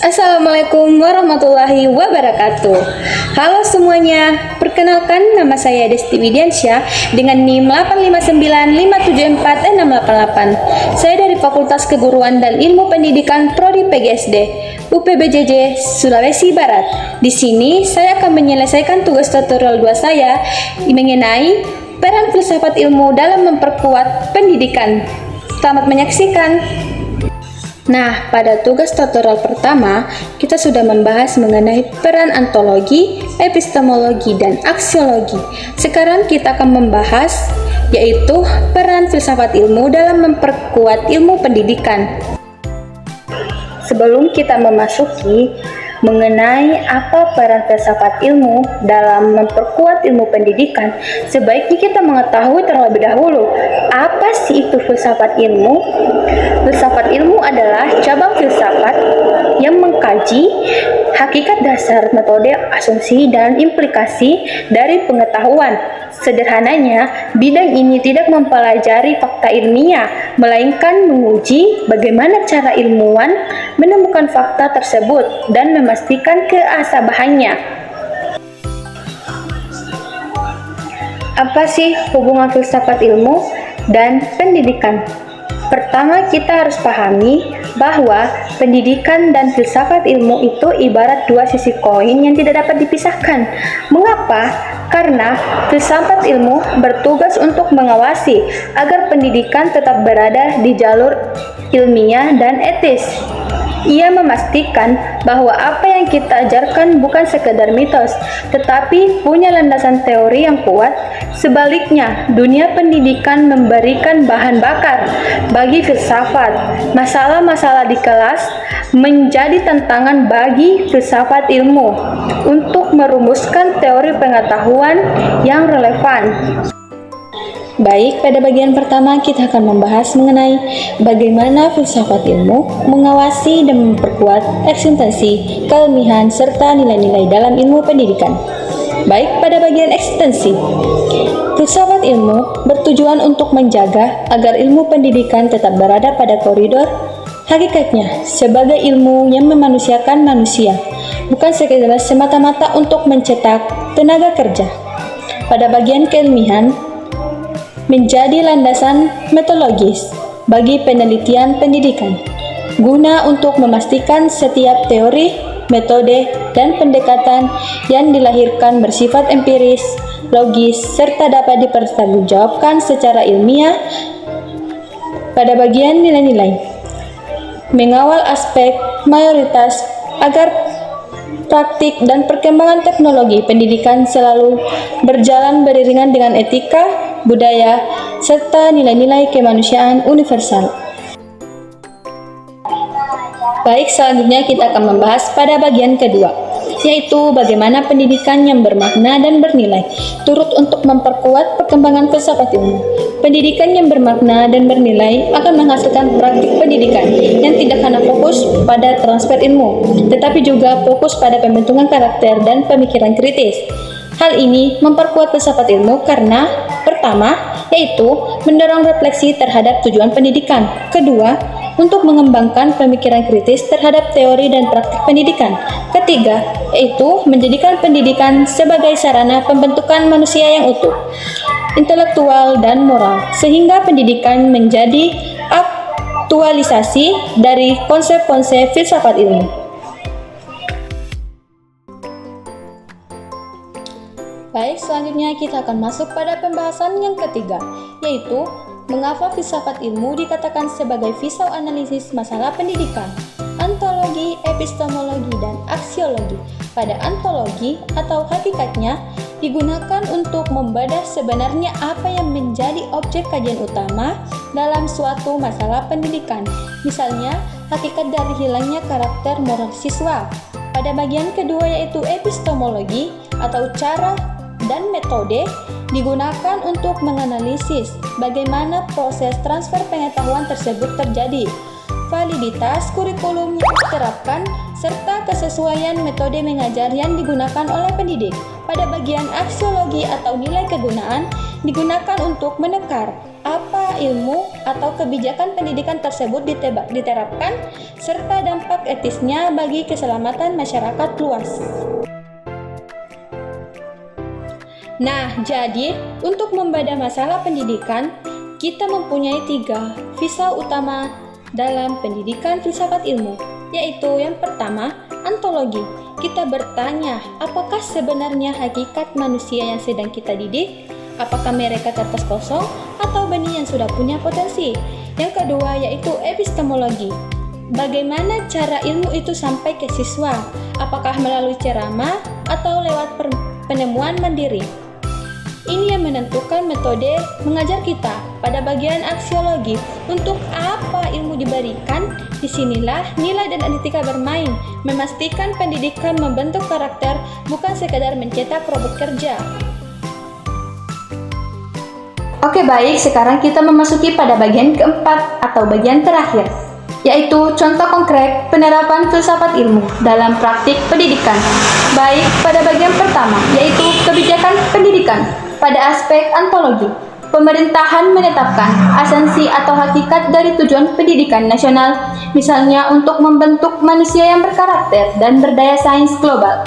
Assalamualaikum warahmatullahi wabarakatuh. Halo semuanya, perkenalkan nama saya Desti Widiansyah dengan NIM 859574688. Saya dari Fakultas Keguruan dan Ilmu Pendidikan Prodi PGSD, UPBJJ Sulawesi Barat. Di sini saya akan menyelesaikan tugas tutorial 2 saya mengenai peran filsafat ilmu dalam memperkuat pendidikan. Selamat menyaksikan. Nah, pada tugas tutorial pertama, kita sudah membahas mengenai peran ontologi, epistemologi, dan aksiologi. Sekarang kita akan membahas yaitu peran filsafat ilmu dalam memperkuat ilmu pendidikan. Sebelum kita memasuki mengenai apa peran filsafat ilmu dalam memperkuat ilmu pendidikan, sebaiknya kita mengetahui terlebih dahulu apa sih itu filsafat ilmu. Filsafat ilmu adalah cabang filsafat yang mengkaji hakikat dasar, metode, asumsi, dan implikasi dari pengetahuan. Sederhananya, bidang ini tidak mempelajari fakta ilmiah, melainkan menguji bagaimana cara ilmuwan menemukan fakta tersebut dan memastikan keasabahannya. Apa sih hubungan filsafat ilmu dan pendidikan? Pertama, kita harus pahami bahwa pendidikan dan filsafat ilmu itu ibarat dua sisi koin yang tidak dapat dipisahkan. Mengapa? Karena filsafat ilmu bertugas untuk mengawasi agar pendidikan tetap berada di jalur ilmiah dan etis. Ia memastikan bahwa apa yang kita ajarkan bukan sekedar mitos, tetapi punya landasan teori yang kuat. Sebaliknya, dunia pendidikan memberikan bahan bakar bagi filsafat. Masalah-masalah di kelas menjadi tantangan bagi filsafat ilmu untuk merumuskan teori pengetahuan yang relevan. Baik, pada bagian pertama kita akan membahas mengenai bagaimana filsafat ilmu mengawasi dan memperkuat eksistensi, keilmihan, serta nilai-nilai dalam ilmu pendidikan. Baik, pada bagian eksistensi, filsafat ilmu bertujuan untuk menjaga agar ilmu pendidikan tetap berada pada koridor hakikatnya sebagai ilmu yang memanusiakan manusia, bukan sekedar semata-mata untuk mencetak tenaga kerja. Pada bagian keilmihan, menjadi landasan metodologis bagi penelitian pendidikan, guna untuk memastikan setiap teori, metode, dan pendekatan yang dilahirkan bersifat empiris, logis, serta dapat dipertanggungjawabkan secara ilmiah. Pada bagian nilai-nilai, mengawal aspek mayoritas agar praktik dan perkembangan teknologi pendidikan selalu berjalan beriringan dengan etika, budaya, serta nilai-nilai kemanusiaan universal. Baik, selanjutnya kita akan membahas pada bagian kedua, yaitu bagaimana pendidikan yang bermakna dan bernilai turut untuk memperkuat perkembangan filsafat ilmu. Pendidikan yang bermakna dan bernilai akan menghasilkan praktik pendidikan yang tidak hanya fokus pada transfer ilmu, tetapi juga fokus pada pembentukan karakter dan pemikiran kritis. Hal ini memperkuat filsafat ilmu karena pertama, yaitu mendorong refleksi terhadap tujuan pendidikan. Kedua, untuk mengembangkan pemikiran kritis terhadap teori dan praktik pendidikan. Ketiga, yaitu menjadikan pendidikan sebagai sarana pembentukan manusia yang utuh, intelektual, dan moral, sehingga pendidikan menjadi aktualisasi dari konsep-konsep filsafat ilmu. Baik, selanjutnya kita akan masuk pada pembahasan yang ketiga, yaitu mengapa filsafat ilmu dikatakan sebagai pisau analisis masalah pendidikan. Ontologi, epistemologi, dan aksiologi. Pada ontologi atau hakikatnya digunakan untuk membedah sebenarnya apa yang menjadi objek kajian utama dalam suatu masalah pendidikan. Misalnya, hakikat dari hilangnya karakter moral siswa. Pada bagian kedua, yaitu epistemologi atau cara dan metode, digunakan untuk menganalisis bagaimana proses transfer pengetahuan tersebut terjadi, validitas kurikulum yang diterapkan, serta kesesuaian metode mengajar yang digunakan oleh pendidik. Pada bagian aksiologi atau nilai kegunaan, digunakan untuk menekar apa ilmu atau kebijakan pendidikan tersebut diterapkan, serta dampak etisnya bagi keselamatan masyarakat luas. Nah, jadi untuk membedah masalah pendidikan, kita mempunyai 3 visa utama dalam pendidikan filsafat ilmu, yaitu yang pertama, ontologi. Kita bertanya, apakah sebenarnya hakikat manusia yang sedang kita didik? Apakah mereka kertas kosong atau benih yang sudah punya potensi? Yang kedua, yaitu epistemologi. Bagaimana cara ilmu itu sampai ke siswa? Apakah melalui ceramah atau lewat penemuan mandiri? Ini yang menentukan metode mengajar kita. Pada bagian aksiologi, untuk apa ilmu diberikan? Disinilah nilai dan etika bermain, memastikan pendidikan membentuk karakter, bukan sekadar mencetak robot kerja. Oke, baik, sekarang kita memasuki pada bagian keempat atau bagian terakhir, yaitu contoh konkret penerapan filsafat ilmu dalam praktik pendidikan. Baik, pada bagian pertama, yaitu kebijakan pendidikan. Pada aspek ontologi, pemerintahan menetapkan esensi atau hakikat dari tujuan pendidikan nasional, misalnya untuk membentuk manusia yang berkarakter dan berdaya sains global.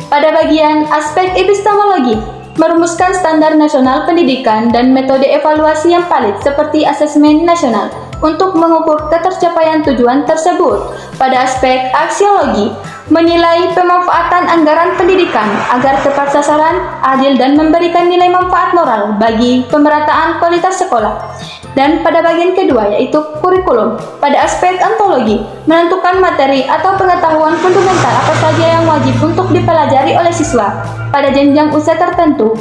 Pada bagian aspek epistemologi, merumuskan standar nasional pendidikan dan metode evaluasi yang valid seperti asesmen nasional untuk mengukur ketercapaian tujuan tersebut. Pada aspek aksiologi, menilai pemanfaatan anggaran pendidikan agar tepat sasaran, adil, dan memberikan nilai manfaat moral bagi pemerataan kualitas sekolah. Dan pada bagian kedua, yaitu kurikulum. Pada aspek ontologi, menentukan materi atau pengetahuan fundamental apa saja yang wajib untuk dipelajari oleh siswa pada jenjang usia tertentu.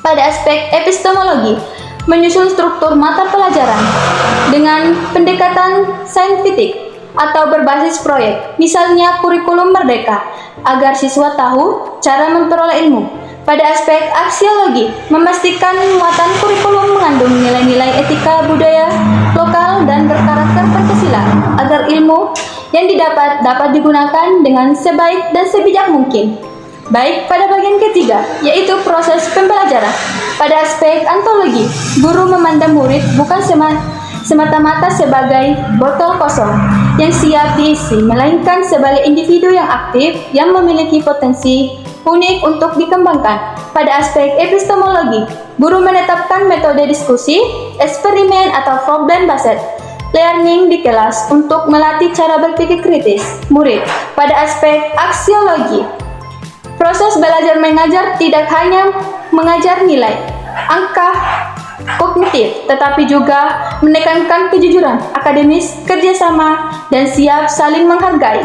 Pada aspek epistemologi, menyusun struktur mata pelajaran dengan pendekatan saintifik atau berbasis proyek, misalnya kurikulum merdeka, agar siswa tahu cara memperoleh ilmu. Pada aspek aksiologi, memastikan muatan kurikulum mengandung nilai-nilai etika budaya lokal dan berkarakter Pancasila, agar ilmu yang didapat dapat digunakan dengan sebaik dan sebijak mungkin. Baik, pada bagian ketiga, yaitu proses pembelajaran. Pada aspek ontologi, guru memandang murid bukan semata-mata sebagai botol kosong yang siap diisi, melainkan sebagai individu yang aktif yang memiliki potensi unik untuk dikembangkan. Pada aspek epistemologi, guru menetapkan metode diskusi, eksperimen atau problem-based learning di kelas untuk melatih cara berpikir kritis murid. Pada aspek aksiologi, proses belajar mengajar tidak hanya mengajar nilai, angka, kognitif, tetapi juga menekankan kejujuran akademis, kerjasama, dan siap saling menghargai.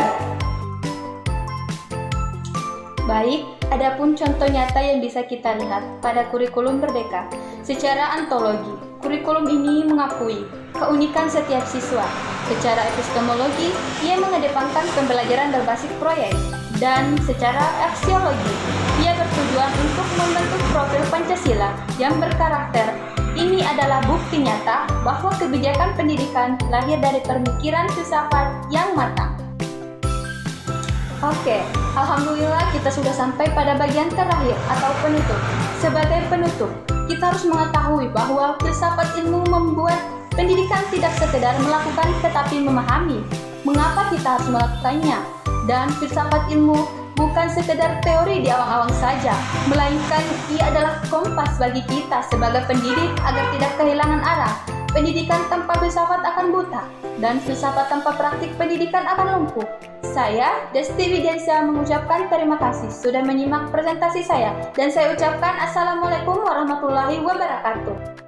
Baik, adapun contoh nyata yang bisa kita lihat pada kurikulum merdeka. Secara ontologi, kurikulum ini mengakui keunikan setiap siswa. Secara epistemologi, ia mengedepankan pembelajaran berbasis proyek. Dan secara aksiologi, ia bertujuan untuk membentuk profil Pancasila yang berkarakter. Ini adalah bukti nyata bahwa kebijakan pendidikan lahir dari pemikiran filsafat yang matang. Oke, alhamdulillah kita sudah sampai pada bagian terakhir atau penutup. Sebagai penutup, kita harus mengetahui bahwa filsafat ilmu membuat pendidikan tidak sekedar melakukan tetapi memahami. Mengapa kita harus melakukannya? Dan filsafat ilmu bukan sekedar teori di awang-awang saja, melainkan ia adalah kompas bagi kita sebagai pendidik agar tidak kehilangan arah. Pendidikan tanpa filsafat akan buta, dan filsafat tanpa praktik pendidikan akan lumpuh. Saya, Desti Widiansyah, mengucapkan terima kasih sudah menyimak presentasi saya, dan saya ucapkan Assalamualaikum warahmatullahi wabarakatuh.